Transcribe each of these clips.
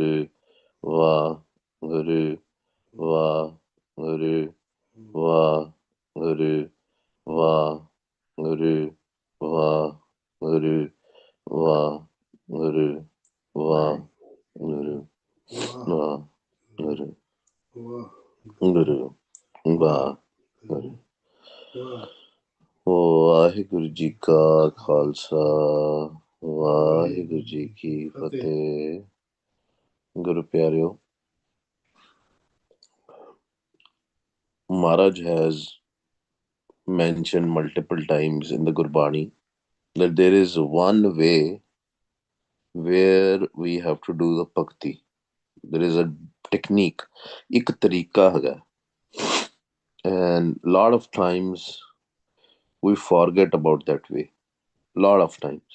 Guru, waheguru, waheguru, waheguru, waheguru, waheguru, waheguru, waheguru, waheguru, Guru, waheguru. Waheguru ji ਕਾ ਖਾਲਸਾ ਵਾਹਿਗੁਰੂ ਜੀ ਕੀ ਫਤਿਹ ਗੁਰੂ ਪਿਆਰਿਓ Maharaj has mentioned multiple times in the Gurbani that there is one way where we have to do the bhakti. There is a technique, ਇੱਕ ਤਰੀਕਾ ਹੈਗਾ, and lot of times we forget about that way. Lot of times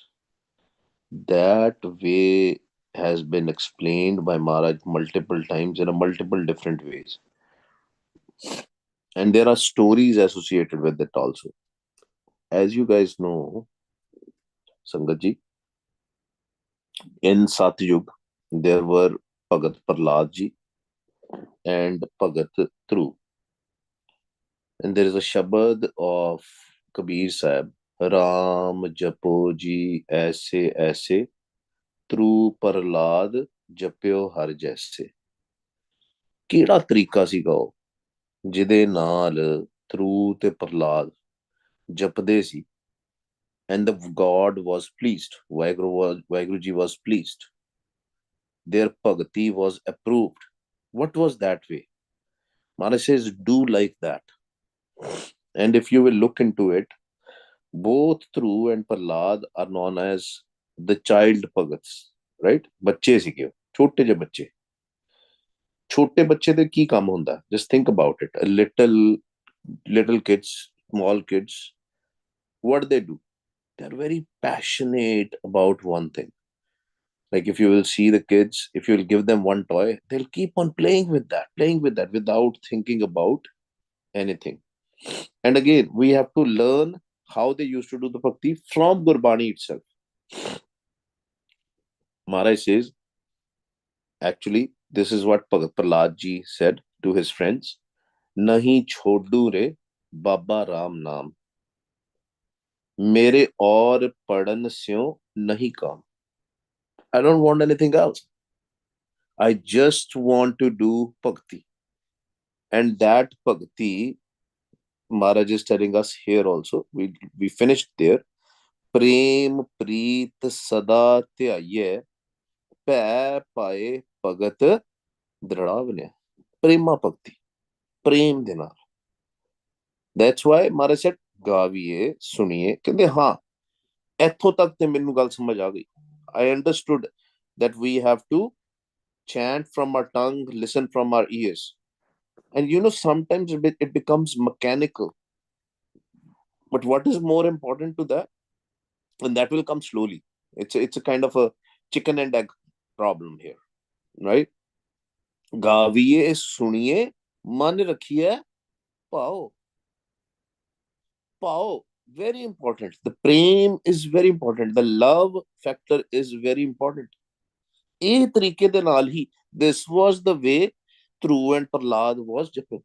that way has been explained by Maharaj multiple times in a multiple different ways, and there are stories associated with it also. As you guys know, Sangat ji, in Satyug there were Bhagat Prahlad ji and Bhagat Dhruv, and there is a Shabad of Kabir Sahib, Ram japo ji aise aise, Dhruv Prahlad japyo har jaise. ਕਿਹੜਾ ਤਰੀਕਾ ਸੀਗਾ ਉਹ ਜਿਹਦੇ ਨਾਲ ਧਰੂ ਤੇ ਪ੍ਰਹਲਾਦ ਜਪਦੇ ਸੀ, and the God was pleased, Waheguru ji was pleased, their bhakti was approved. What was that way? Maharaj says, do like that. And if you will look into it, both Dhruv and Prahlad are known as the child bhagats, right? ਬੱਚੇ ਸੀਗੇ, ਛੋਟੇ ਜਿਹੇ ਬੱਚੇ. ਛੋਟੇ ਬੱਚੇ ਦੇ ਕੀ ਕੰਮ ਹੁੰਦਾ? Just think about it. A little kids, small kids, what they do? They're very passionate about one thing. Like if you will see the kids, if you will give them one toy, they'll keep on playing with that without thinking about anything. And again, we have to learn how they used to do the bhakti from Gurbani itself. Maharaj says, actually, this is what Bhagat Prahlad ji said to his friends, nahi chodu re Baba Ram naam, mere aur padan syo nahi kaam. I don't want anything else. I just want to do bhakti. And that bhakti, Maharaj is telling us here also, we finished there. Prem preet sada dhyaye, pੈ ਪਾਏ ਭਗਤ ਦ੍ਰਿੜਾ ਬਣਿਆ. ਪ੍ਰੇਮਾ ਭਗਤੀ, ਪ੍ਰੇਮ ਦੇ ਨਾਲ. That's why Maharaj said, ਗਾਵੀਏ ਸੁਣੀਏ. ਕਹਿੰਦੇ ਹਾਂ, ਇੱਥੋਂ ਤੱਕ ਤੇ ਮੈਨੂੰ ਗੱਲ ਸਮਝ ਆ ਗਈ. I understood that we have to chant from our tongue, listen from our ears. And you know, sometimes it becomes mechanical. But what is more important to that? And that will come slowly. It's a kind of a chicken and egg problem here, right? ਗਾਵੀਏ ਸੁਣੀਏ ਮਨ ਰੱਖੀਏ ਭਾਓ. Pao, very important. The prem is very important. The love factor is very important. ਇਹ ਤਰੀਕੇ ਦੇ ਨਾਲ ਹੀ, this was the way Dhruv and Prahlad was japing.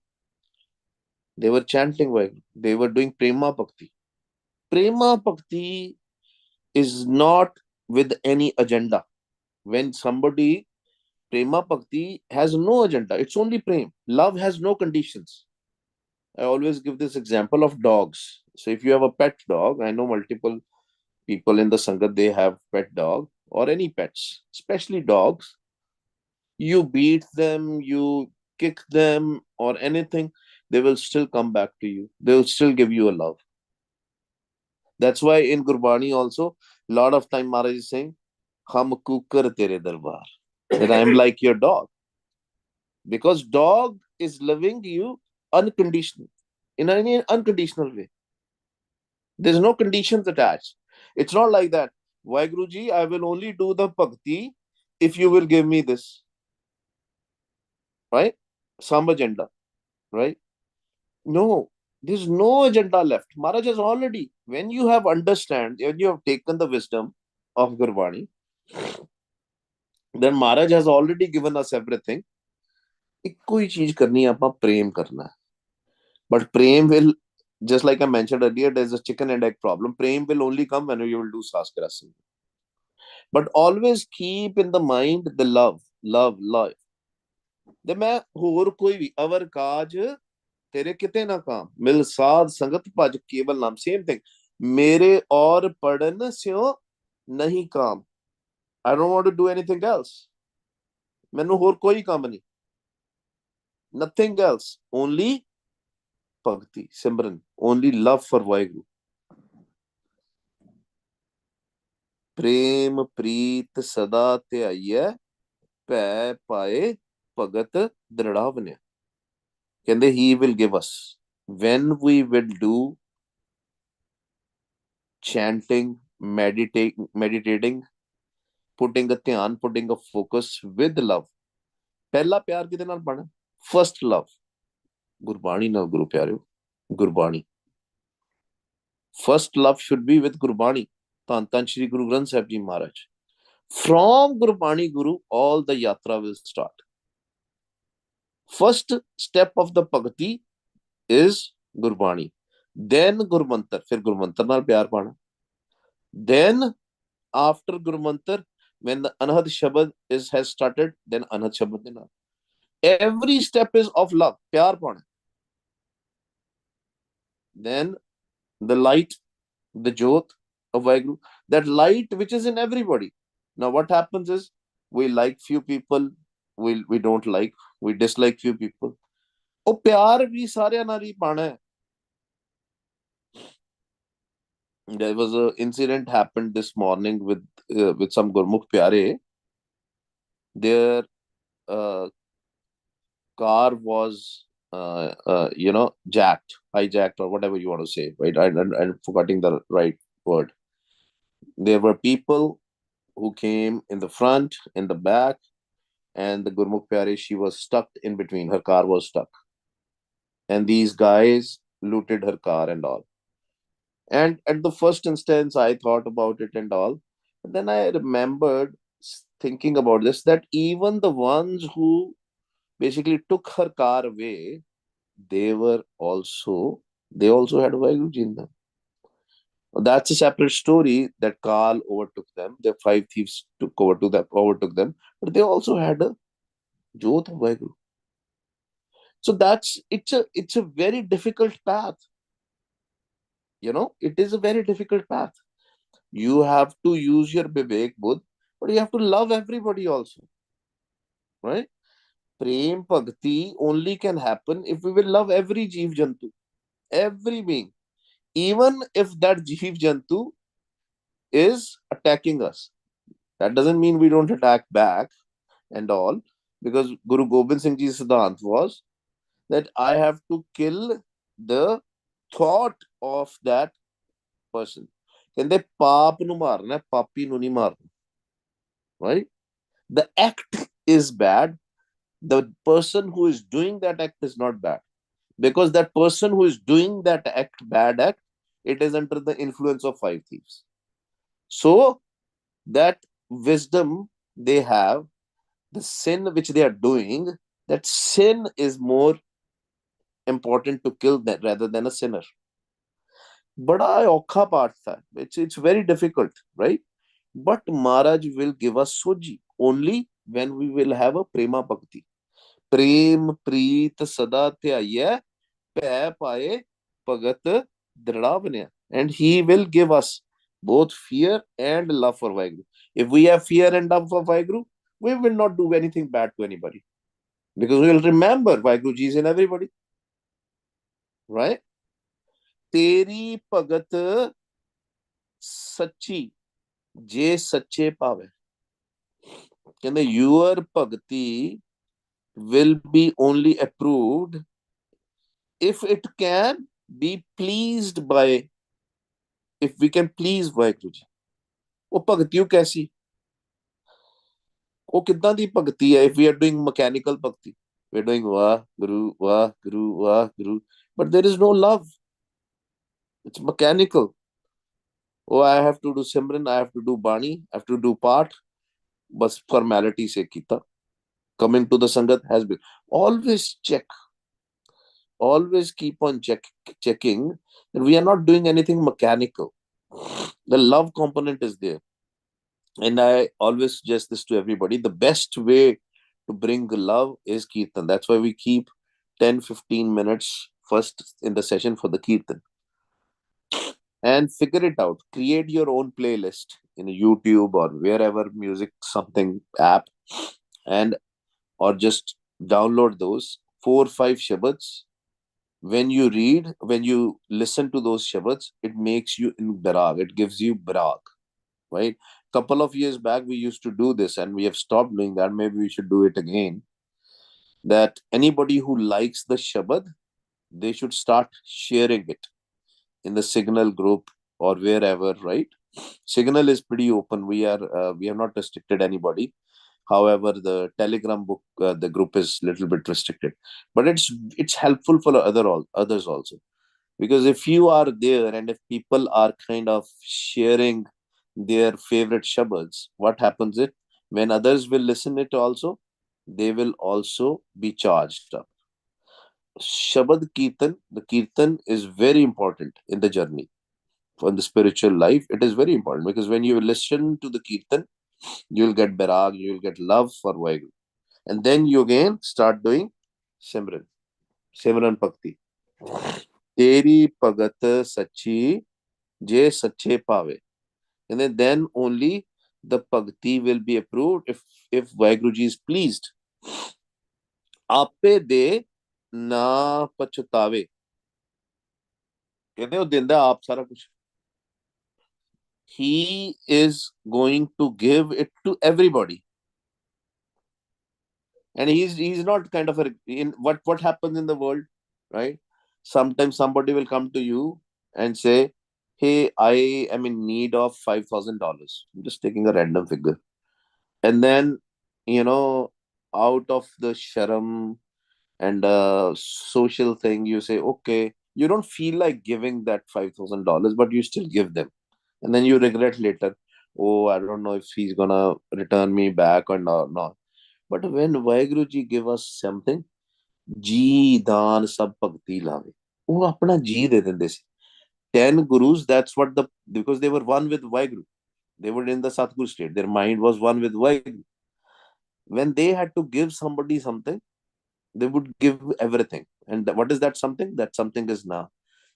They were chanting Vaheguru. They were doing prema bhakti. Prema bhakti is not with any agenda. When somebody, prema bhakti has no agenda. It's only prem. Love has no conditions. I always give this example of dogs. So if you have a pet dog, I know multiple people in the Sangat, they have pet dog or any pets, especially dogs. You beat them, you kick them or anything, they will still come back to you. They will still give you a love. That's why in Gurbani also, a lot of time Maharaj is saying, Hum kukar tere darbar. That I am like your dog. Because dog is loving you unconditional, in any unconditional way. There's no conditions attached. It's not like that, Waheguru, I will only do the bhakti if you will give me this, right? Some agenda, right? No, there's no agenda left. Maharaj has already, when you have understand, when you have taken the wisdom of Gurbani, then Maharaj has already given us everything. ਇੱਕੋ ਹੀ ਚੀਜ਼ ਕਰਨੀ ਆਪਾਂ ਪ੍ਰੇਮ ਕਰਨਾ ਹੈ. But prem will, just like I mentioned earlier, there's a chicken and egg problem. Prem will only come when you will do Saskarasana. But always keep in the mind the love, love, love. ਤੇ ਮੈਂ ਹੋਰ ਕੋਈ ਵੀ ਅਵਰ ਕਾਜ ਤੇਰੇ ਕਿਤੇ ਨਾ ਕਾਮ ਮਿਲ ਸਾਧ ਸੰਗਤ ਭਜ ਕੇਵਲ ਨਾਮ, same thing. ਮੇਰੇ ਔਰ ਪੜਨ ਸਿਓ ਨਹੀਂ ਕਾਮ. I don't want to do anything else. ਮੈਨੂੰ ਹੋਰ ਕੋਈ ਕੰਮ ਨਹੀਂ. Nothing else. Only bhakti, Simran. Only love for waheguru. ਪ੍ਰੇਮ ਪ੍ਰੀਤ ਸਦਾ ਧਿਆਈਐ ਭੈ ਪਾਏ ਭਗਤ ਦ੍ਰਿੜਾ ਬਣਿਆ. ਕਹਿੰਦੇ he will give us, when we will do chanting, meditating, putting a ਧਿਆਨ, putting a focus with love. ਪਹਿਲਾ ਪਿਆਰ ਕਿਹਦੇ ਨਾਲ ਬਣਾ? First love ਗੁਰਬਾਣੀ ਨਾਲ. ਗੁਰੂ ਪਿਆਰਿਓ, Gurbani. First love should be with Gurbani. ਧੰਨ ਧੰਨ ਸ਼੍ਰੀ ਗੁਰੂ ਗ੍ਰੰਥ ਸਾਹਿਬ ਜੀ ਮਹਾਰਾਜ. From Gurbani Guru, all the yatra will start. First step of the bhakti is Gurbani. Then Gurmantar. Fir Gurmantar naal pyar paana. Then after Gurmantar, when the Anhad Shabad has started, then Anhad Shabad de naal. Every step is of love, pyar paana. Then the light, the jyot of Vaheguru, that light which is in everybody. Now what happens is, we like few people, we don't like, we dislike few people. Oh, pyar bhi saaryan naal hi paana hai. There was an incident happened this morning with some Gurmukh pyare. Their car was hijacked, or whatever you want to say, right? I'm forgetting the right word. There were people who came in the front, in the back, and the Gurmukh pyare, she was stuck in between. Her car was stuck. And these guys looted her car and all. And at the first instance, I thought about it and all. But then I remembered thinking about this, that even the ones who basically took her car away, they also had Vaheguru Ji in them. That's a separate story, that Kal overtook them. The 5 thieves overtook them, but they also had a Jyot of Vaheguru. So it's a very difficult path. It is a very difficult path. You have to use your Vivek Buddh, but you have to love everybody also. Right? Prem Bhakti only can happen if we will love every Jeev Jantu, every being. Even if that Jeev Jantu is attacking us. That doesn't mean we don't attack back and all, because Guru Gobind Singh Ji's Siddhant was that I have to kill the thought of that person. ਕਹਿੰਦੇ ਪਾਪ ਨੂੰ ਮਾਰਨਾ, ਪਾਪੀ ਨੂੰ ਨਹੀਂ ਮਾਰਨਾ. Right? The act is bad. The person who is doing that act is not bad. Because that person who is doing that bad act, it is under the influence of 5 thieves. So that wisdom they have, the sin which they are doing, that sin is more important to kill that rather than a sinner. Bada aukha part tha. It's very difficult, right? But Maharaj will give us soji only when we will have a prema bhakti. Prem preet sada tyaya pੈ paye bhagat drida banya. And he will give us both fear and love for Vaheguru. If we have fear and love for Vaheguru, we will not do anything bad to anybody, because we will remember Vaheguru Ji is in everybody. Right? Teri bhagat sachi je sache pave. Your bhakti will be only approved if it can be pleased by, if we can please Vaheguru Ji. ਉਹ ਭਗਤੀ ਕੈਸੀ, ਉਹ ਕਿੱਦਾਂ ਦੀ ਭਗਤੀ ਹੈ? If we are doing mechanical bhakti, we are doing Vaheguru, Vaheguru, Vaheguru, but there is no love. It's mechanical. Oh, I have to do Simran, I have to do Bani, I have to do Path, बस formality से कीता. Coming to the Sangat has been. Always check. Always keep on checking that we are not doing anything mechanical. The love component is there. And I always suggest this to everybody. The best way to bring love is Kirtan. That's why we keep 10-15 minutes first in the session for the Kirtan. And figure it out. Create your own playlist in YouTube or wherever music something app, and or just download those 4 5 shabads. When you listen to those shabads, it makes you in barag. It gives you barag, right? Couple of years back, we used to do this, and we have stopped doing that. Maybe we should do it again. That anybody who likes the shabad, they should start sharing it in the Signal group or wherever, right? Signal is pretty open. We have not restricted anybody. However, the Telegram book, the group is little bit restricted, but it's helpful for others also, because if you are there and if people are kind of sharing their favorite shabads, what happens is when others will listen it also, they will also be charged up. Shabad Kirtan, the Kirtan is very important in the journey for the spiritual life. It is very important because when you listen to the Kirtan, you will get barag, you will get love for waheguru, and then you again start doing simran, simran bhakti. Teri pagat sachi je sache pave, and then only the bhakti will be approved if Vaheguruji is pleased. Ape de na pachutawe, कहते हो देंदा आप सारा कुछ. He is going to give it to everybody, and he's not kind of in what happens in the world, right? Sometimes somebody will come to you and say, hey, I am in need of $5,000. I'm just taking a random figure. And then, you know, out of the sharam and social thing, you say, okay, you don't feel like giving that $5,000, but you still give them. And then you regret later, oh, I don't know if he's gonna return me back or not. But when Vaheguruji give us something, जी दान सब भगती लावे, वो अपना जी दे देंदे सी. 10 gurus, that's what because they were one with Vaheguru. They were in the Satguru state. Their mind was one with Vaheguru. When they had to give somebody something, they would give everything. And what is that something? That something is Naam.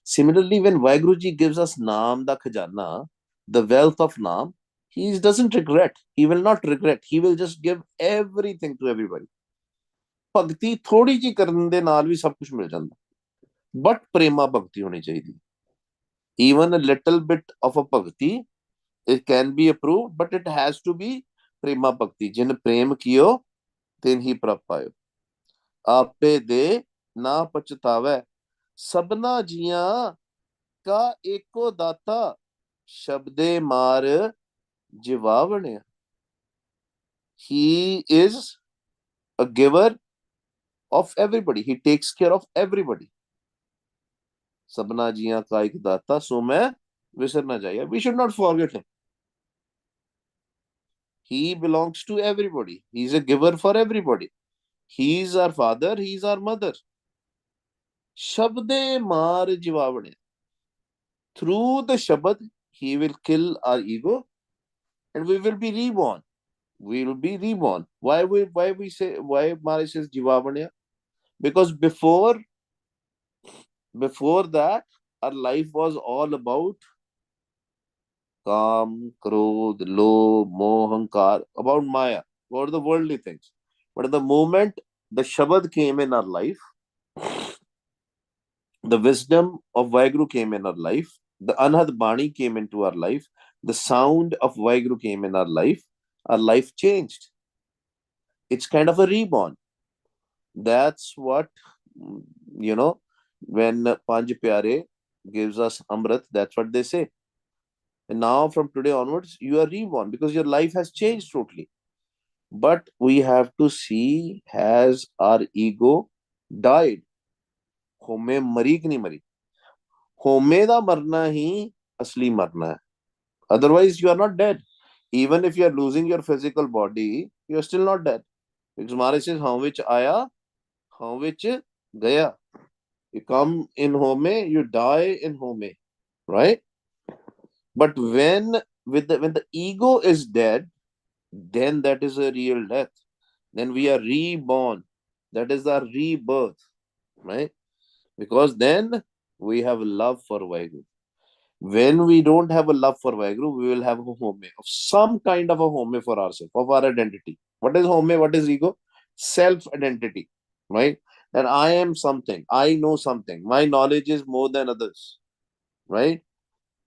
Similarly, when Vaheguruji gives us Naam da khajana, the wealth of Naam, he doesn't regret. He will not regret. He will just give everything to everybody. ਭਗਤੀ ਥੋੜੀ ਜੀ ਕਰਨ ਦੇ ਨਾਲ ਵੀ ਸਭ ਕੁਝ ਮਿਲ ਜਾਂਦਾ, but ਪ੍ਰੇਮਾ ਭਗਤੀ ਹੋਣੀ ਚਾਹੀਦੀ. Even a little bit of a bhakti, it can be approved, but it has to be prema bhakti. Jin prem kiyo tin hi prap payo. Ape de na pachutave, sabna jiya ka eko data, shabde mar jivavane. He is a giver of everybody. He takes care of everybody. Sabna jiya ka ek data, so main visar na jaiye. We should not forget him. He belongs to everybody. He's a giver for everybody. He's our father. He's our mother. Shabde mar jivavane. Through the Shabad, he will kill our ego and we will be reborn. We will be reborn. Why Mari says jivavane? Because before that, our life was all about Kam, Krodh, Lobh, Moh, Hankar, about Maya, about the worldly things. But at the moment the Shabad came in our life, the wisdom of Vaheguru came in our life, the Anhad Bani came into our life, the sound of Vaheguru came in our life changed. It's kind of a reborn. That's what, you know, when Panj Pyare gives us Amrit, that's what they say. And now from today onwards, you are reborn because your life has changed totally. But we have to see, has our ego died? होमे मरी कि नहीं मरी? होमे दा मरना ही असली मरना है. Otherwise, you are not dead. Even if you are losing your physical body, you are still not dead. Because Maharaj says, how which aya, how which gaya. You come in home, you die in home, right? But when the ego is dead, then that is a real death. Then we are reborn. That is our rebirth, right? Because then we have love for Vaheguru. When we don't have a love for Vaheguru, we will have a home of some kind of a home for ourselves, of our identity. What is home? What is ego? Self identity, right? That I am something, I know something, my knowledge is more than others, right?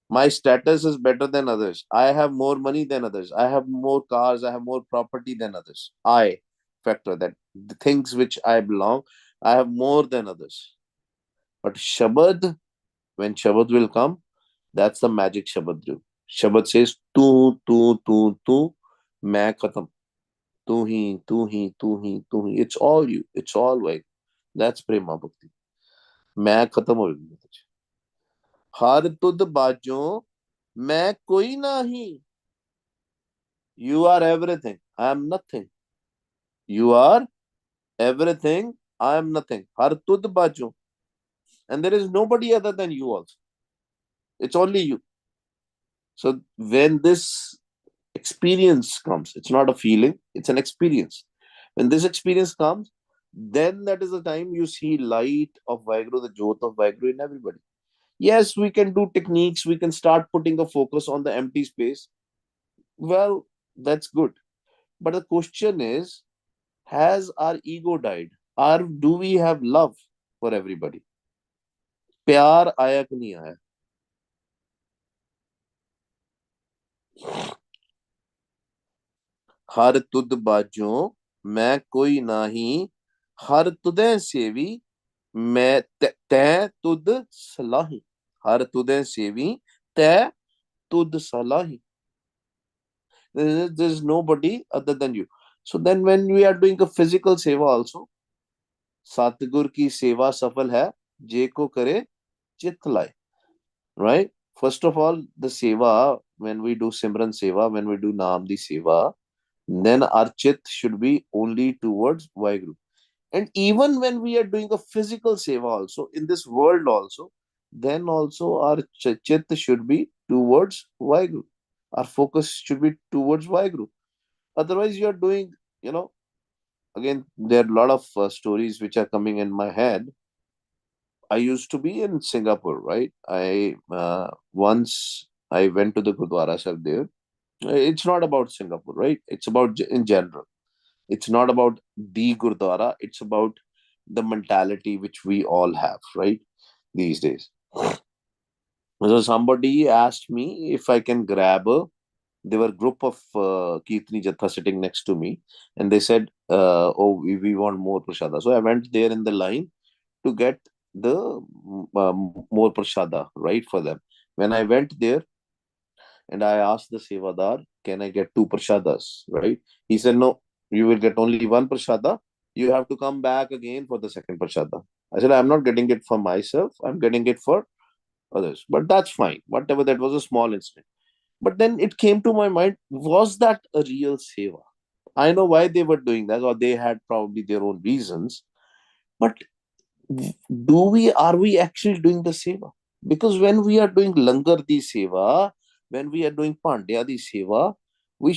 My status is better than others. I have more money than others. I have more cars. I have more property than others. I factor that the things which I belong, I have more than others. But Shabad, when Shabad will come, that's the magic Shabad do. Shabad says, tu, main khatam. Tu hi. It's all you. It's all like. That's Prema Bhakti. मैं खत्म हो गई तुझे हर तुद बाजों मैं कोई नहीं you are everything I am nothing you are everything I am nothing har tud bajo and there is nobody other than you also it's only you so when this experience comes it's not a feeling it's an experience when this experience comes then that is the time you see light of Vaheguru the jyot of Vaheguru in everybody yes we can do techniques we can start putting a focus on the empty space well that's good but the question is has our ego died or do we have love for everybody प्यार आया कि नहीं आया हर तुद बाजों मैं कोई नाही हर तुदे सेवी मैं तै तुद सलाही हर तुदे सेवी तै तुद सलाही there's nobody other than you so then when we are doing a physical seva also सतगुर की सेवा सफल है जे को करे चित लाए right first of all the seva when we do simran seva when we do naam di seva then our chit should be only towards Vaheguru and even when we are doing a physical seva also in this world also then also our chit should be towards Vaheguru our focus should be towards Vaheguru otherwise you are doing you know again there are a lot of stories which are coming in my head I used to be in Singapore, right? I once I went to the Gurdwara Sahib there. It's not about Singapore, right? It's about in general. It's not about the Gurdwara. It's about the mentality which we all have, right? These days. So somebody asked me if I can grab a. There were a group of Kirtani Jatha sitting next to me, and they said, "Oh, we want more prasada." So I went there in the line to get the more prasada, right, for them. When I went there and I asked the Sevadar, can I get two prasadas, right? He said, no, you will get only one prasada. You have to come back again for the second prasada. I said, I'm not getting it for myself. I'm getting it for others. But that's fine. Whatever, that was a small incident. But then it came to my mind, was that a real seva? I know why they were doing that, or they had probably their own reasons. But do we are we actually doing the seva because when we are doing langar di seva when we are doing pandya di seva we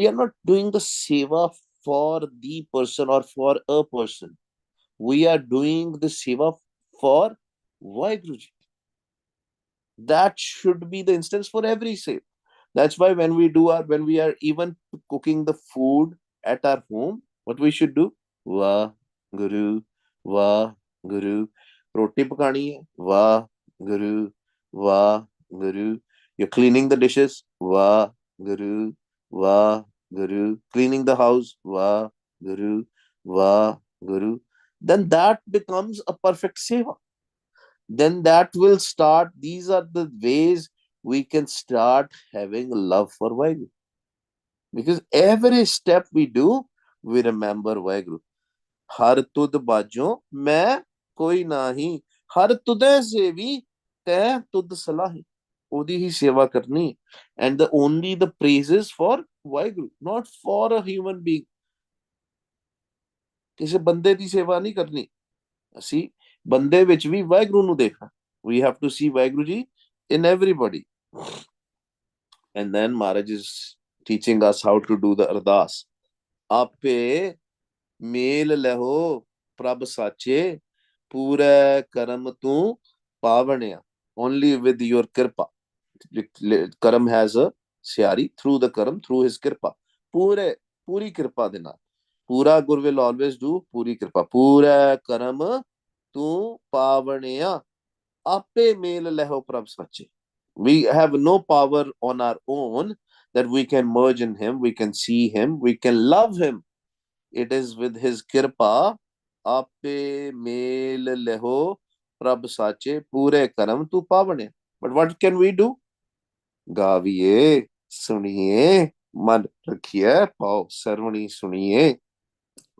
are not doing the seva for the person or for a person we are doing the seva for Vaheguruji that should be the instance for every seva that's why when we are even cooking the food at our home what we should do Vah Guru Vah Guru roti pakani hai Vah Guru Vah Guru you're cleaning the dishes Vah Guru Vah Guru cleaning the house Vah Guru Vah Guru then that becomes a perfect seva then that will start these are the ways we can start having love for Vaheguru because every step we do we remember Vaheguru हर तुद बाजों मैं कोई नाही हर तुदे से भी तै तुद सलाही ਉਹਦੀ ਹੀ ਸੇਵਾ ਕਰਨੀ, and the only the praises for Waheguru, not for a human being. ਕਿਸੇ ਬੰਦੇ ਦੀ ਸੇਵਾ ਨਹੀਂ ਕਰਨੀ, ਅਸੀਂ ਬੰਦੇ ਵਿੱਚ ਵੀ ਵਾਹਿਗੁਰੂ ਨੂੰ ਦੇਖਣਾ. We have to see Waheguru ji in everybody. And then Maharaj is teaching us how to do the ardas. ਆਪੇ ਮੇਲ ਲਹੋ ਪ੍ਰਭ ਸਾਚੇ, ਪੂਰੇ ਕਰਮ ਤੂੰ ਪਾਵਣਿਆ. Only with your kirpa. Karam has a ਸਿਆਰੀ, through the karam, through his kirpa. ਪੂਰੀ ਕਿਰਪਾ ਦੇ ਨਾਲ. ਪੂਰਾ ਗੁਰ will always do ਪੂਰੀ ਕਿਰਪਾ. ਪੂਰਾ ਕਰਮ ਤੂੰ ਪਾਵਣਿਆ, ਆਪੇ ਮੇਲ ਲਹੋ ਪ੍ਰਭ ਸਾਚੇ. We have no power on our own that we can merge in him, we can see him, we can love him. It is with his kirpa. Ape mel leho prab sache, pure karam tu pavane. But what can we do? Gaviye, suniye, man rakhiye, pao sarvani suniye,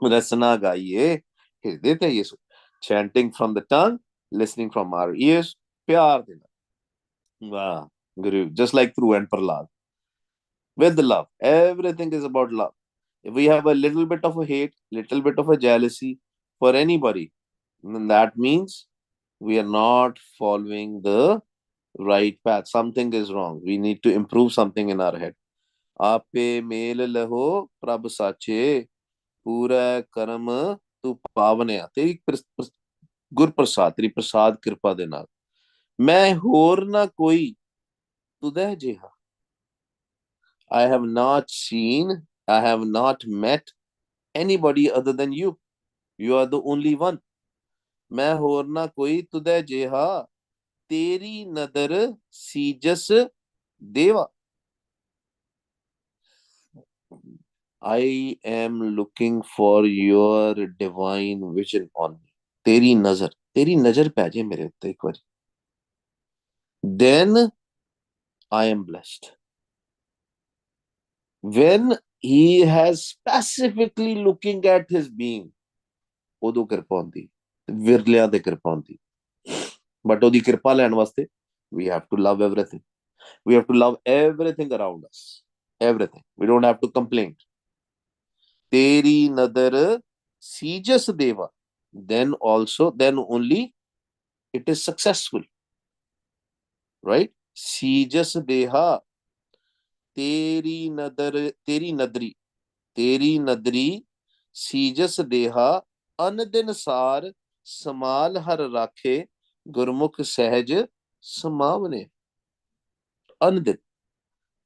rasana gaiye, hirde te yesu. Chanting from the tongue, listening from our ears, pyar dena. Wow, Guru, just like through and Prahlad. With love. Everything is about love. If we have a little bit of a hate, little bit of a jealousy for anybody, then that means we are not following the right path. Something is wrong. We need to improve something in our head. Ape mel laho prabh sache, pura karam tu pavanaya. Teri gur prasad, teri prasad kirpa de naal. Main hor na koi tudeh jiha. I have not seen, I have not met anybody other than you. You are the only one. मैं होर ना कोई तुदे जेहा, तेरी नदर सीजस देवा. I am looking for your divine vision on me. तेरी नजर पै जाए मेरे उत्ते एक बार. Then I am blessed. When he has specifically looking at his being, ਉਦੋਂ ਕਿਰਪਾ ਹੁੰਦੀ, ਵਿਰਲਿਆਂ ਤੇ ਕਿਰਪਾ ਹੁੰਦੀ. ਬਟ ਉਹਦੀ ਕਿਰਪਾ ਲੈਣ ਵਾਸਤੇ we have to love everything. We have to love everything around us. Everything. We don't have to complain. Teri nadar sijas deva. Then only it is successful. Right? Sijas deha. Teri nadri sijas deha, anadin sar samal har rakhe, gurmukh sahaj samavne. Anadin.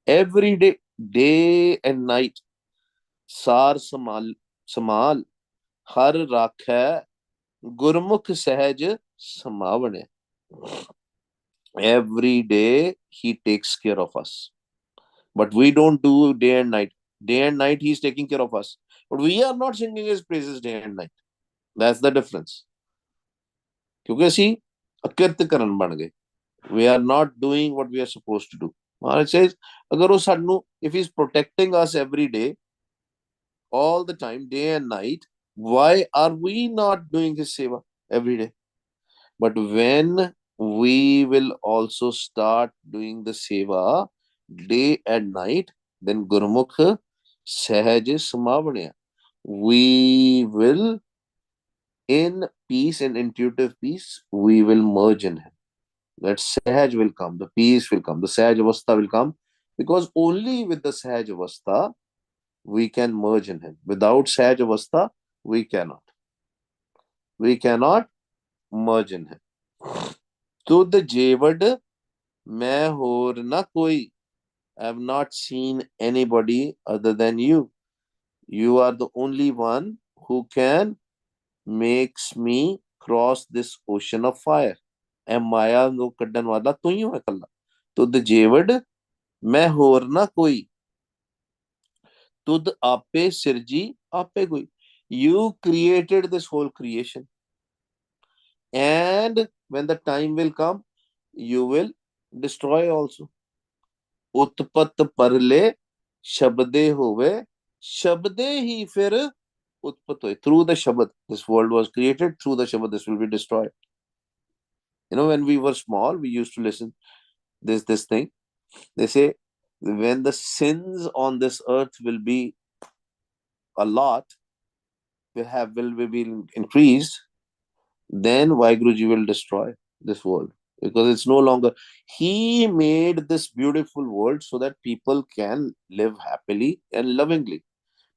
Every day, day and night, सार समाल हर राखै, गुरमुख सहज समावने. Every day he takes care of us, but we don't do day and night. Day and night he is taking care of us, but we are not singing his praises day and night. That's the difference. क्योंकि ਅਸੀਂ ਅਕਿਰਤ ਕਰਨ ਬਣ ਗਏ. We are not doing what we are supposed to do. Maharaj says, ਅਗਰ ਉਹ ਸਾਨੂੰ, if he is protecting us every day, all the time, day and night, why are we not doing his seva every day? But when we will also start doing the seva day and night, then Gurmukh Sahaj Samavanya. We will, in peace and intuitive peace, we will merge in him. That Sahaj will come, the peace will come, the Sahaj Avastha will come, because only with the Sahaj Avastha we can merge in him. Without Sahaj Avastha, we cannot. We cannot merge in him. Tud Jevad main hor na koi. I have not seen anybody other than you. You are the only one who can makes me cross this ocean of fire. ਐ ਮਾਇਆ ਨੂੰ ਕੱਢਣ ਵਾਲਾ ਤੂੰ ਹੀ ਹੈ ਕੱਲਾ. ਤੁਧ ਜੇਵੜ ਮੈਂ ਹੋਰ ਨਾ ਕੋਈ, ਤੁਧ ਆਪੇ ਸਿਰਜੀ ਆਪੇ ਕੋਈ. You created this whole creation, and when the time will come, you will destroy also. ਉਤਪਤ ਪਰਲੇ ਸ਼ਬਦੇ ਹੋਵੇ, ਸ਼ਬਦੇ ਹੀ ਫਿਰ ਉਤਪਤ ਹੋਏ. Through the Shabad, this world was created. Through the Shabad, this will be destroyed. You know, when we were small, we used to listen, this thing. They say when the sins on this earth will be a lot, will be increased, then Vaheguruji will destroy this world, because it's no longer. He made this beautiful world so that people can live happily and lovingly.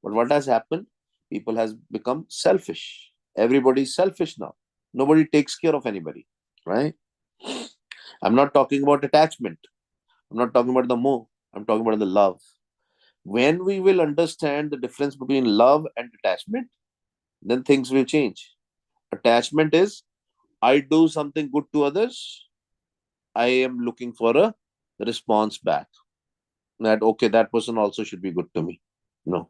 But what has happened? People has become selfish. Everybody is selfish now. Nobody takes care of anybody, right? I'm not talking about attachment. I'm not talking about the more. I'm talking about the love. When we will understand the difference between love and attachment, then things will change. Attachment is I do something good to others, I am looking for a response back. That okay, that person also should be good to me. No.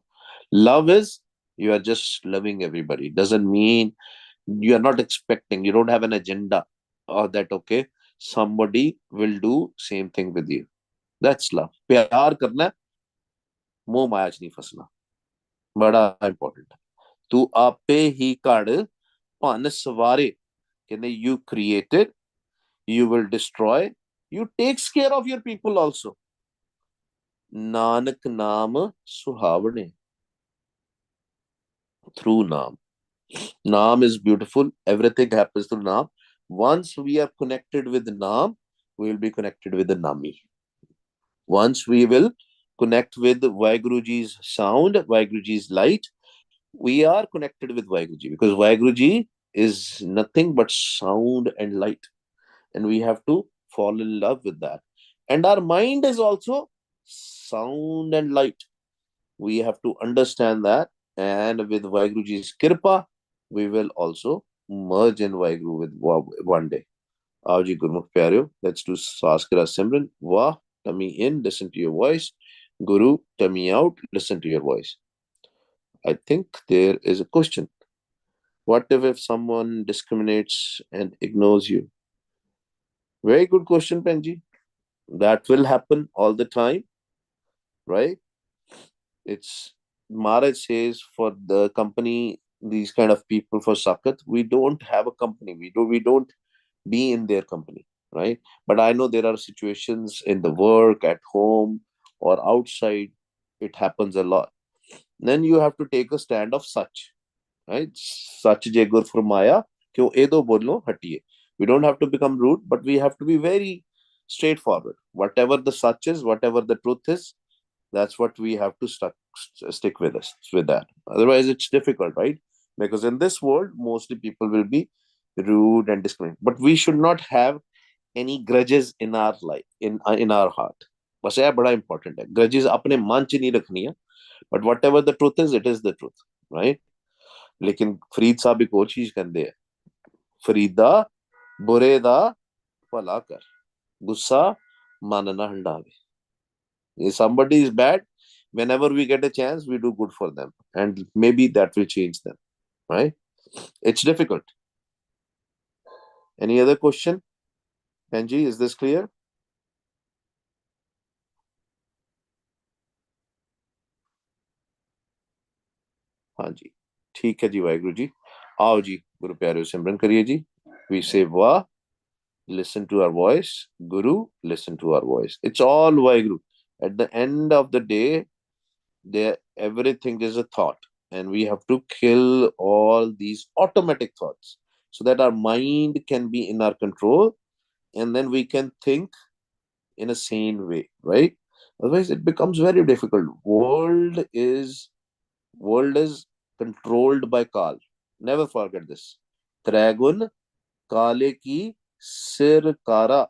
Love is you are just loving everybody. Doesn't mean you are not expecting, you don't have an agenda, or that okay, somebody will do same thing with you. That's love. प्यार करना है, मोह माया च नहीं फसना. बड़ा important. तू आपे ही काढ़ भन सवारे. कहते you created, you will destroy, you takes care of your people also. Nanak naam suhavane. Through naam. Naam is beautiful. Everything happens through naam. Once we are connected with naam, we will be connected with the nami. Once we will connect with Vaheguruji's sound, Vaheguruji's light, we are connected with Vaheguruji, because Vaheguruji is nothing but sound and light. And we have to fall in love with that. And our mind is also sound and light. We have to understand that. And with Vaheguruji's Kirpa, we will also merge in Vaheguru with one day. आओ जी गुरुमुख प्यारियो, let's do Saskara Simran. Wah, tummy in, listen to your voice. Guru, tummy out, listen to your voice. I think there is a question. What if someone discriminates and ignores you? Very good question, Penji. That will happen all the time, right? It's Maharaj says for the company, these kind of people for Sakat, we don't have a company. We don't be in their company, right? But I know there are situations in the work, at home, or outside. It happens a lot. Then you have to take a stand of such, right? Such je gur furmaya, kyun edo bolo hatiye. We don't have to become rude, but we have to be very straightforward. Whatever the such is, whatever the truth is, that's what we have to stick with us with that. Otherwise, it's difficult, right? Because in this world, mostly people will be rude and discriminate. But we should not have any grudges in our life, in our heart. बस यह बड़ा important है. Grudges अपने मन च नहीं रखनी है. But whatever the truth is, it is the truth, right? लेकिन फरीद साहब एक और चीज कहते हैं, फरीदा बुरे दा भला कर, गुस्सा मन ना हंडावे. If somebody is bad, whenever we get a chance, we do good for them, and maybe that will change them, right? It's difficult. Any other question? Benji, is this clear? हाँ जी, ठीक है जी. वाहिगुरु जी, आओ जी गुरु प्यारे सिमरन करिए जी. We say वाह, listen to our voice. Guru, listen to our voice. It's all Vaheguru. At the end of the day, there everything is a thought, and we have to kill all these automatic thoughts so that our mind can be in our control, and then we can think in a sane way, right? Otherwise, it becomes very difficult. World is controlled by Kal. Never forget this. Tragun Kale ki sir kara.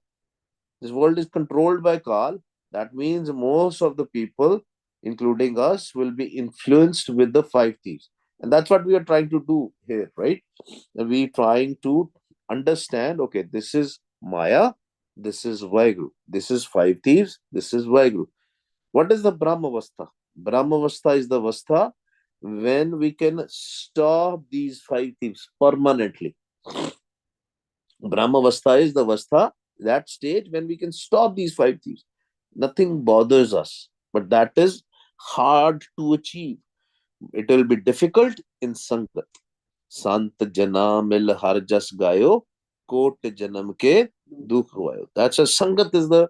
This world is controlled by Kal. That means most of the people, including us, will be influenced with the five thieves. And that's what we are trying to do here, right? We trying to understand, okay, this is Maya, this is Vaheguru, this is five thieves, this is Vaheguru. What is the Brahmavastha? Brahmavastha is the Vastha when we can stop these five thieves permanently. Brahmavastha is the Vastha, that stage when we can stop these five thieves. Nothing bothers us, but that is hard to achieve. It will be difficult in Sangat. Sant jana mil har jas gayo, कोट जन्म के दुख हुआ. That's a Sangat is the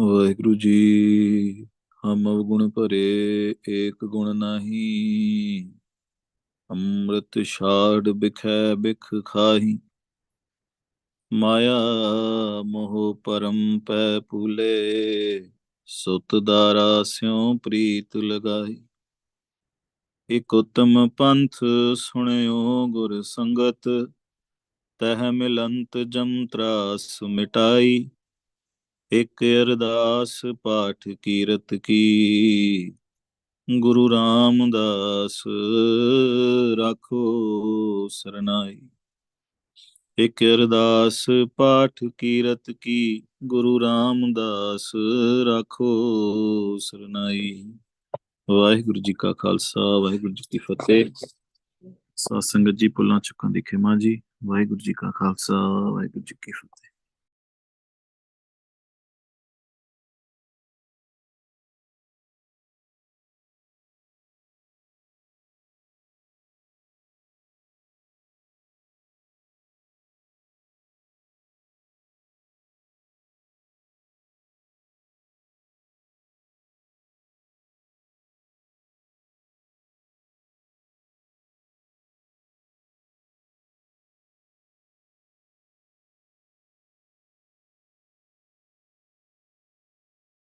Waheguru ji. ਹਮ ਅਵਗੁਣ ਭਰੇ ਏਕ ਗੁਣ ਨਾਹੀ, ਅੰਮ੍ਰਿਤ ਛਾੜ ਬਿਖੈ ਬਿਖ ਖਾਹੀ। ਮਾਇਆ ਮੋਹ ਪਰਮ ਪੈ ਭੂਲੇ, ਸੁਤ ਦਾਰਾ ਸਿਉ ਪ੍ਰੀਤ ਲਗਾਈ। ਇਕ ਉਤਮ ਪੰਥ ਸੁਣਿਓ ਗੁਰ ਸੰਗਤ, ਤਹ ਮਿਲੰਤ ਜਮ ਤਰਾਸ ਮਿਟਾਈ। ਇਕ ਅਰਦਾਸ ਪਾਠ ਕੀਰਤ ਕੀ, ਗੁਰੂ ਰਾਮਦਾਸ ਰਾਖੋ ਸਰਨਾਈ। ਇਕ ਅਰਦਾਸ ਪਾਠ ਕੀਰਤ ਕੀ, ਗੁਰੂ ਰਾਮਦਾਸ ਰਾਖੋ ਸਰਨਾਈ। ਵਾਹਿਗੁਰੂ ਜੀ ਕਾ ਖਾਲਸਾ, ਵਾਹਿਗੁਰੂ ਜੀ ਕੀ ਫਤਿਹ। ਸਾਧ ਸੰਗਤ ਜੀ, ਭੁੱਲਾਂ ਚੁੱਕਾਂ ਦੀ ਖਿਮਾ ਜੀ। ਵਾਹਿਗੁਰੂ ਜੀ ਕਾ ਖਾਲਸਾ, ਵਾਹਿਗੁਰੂ ਜੀ ਕੀ ਫਤਿਹ।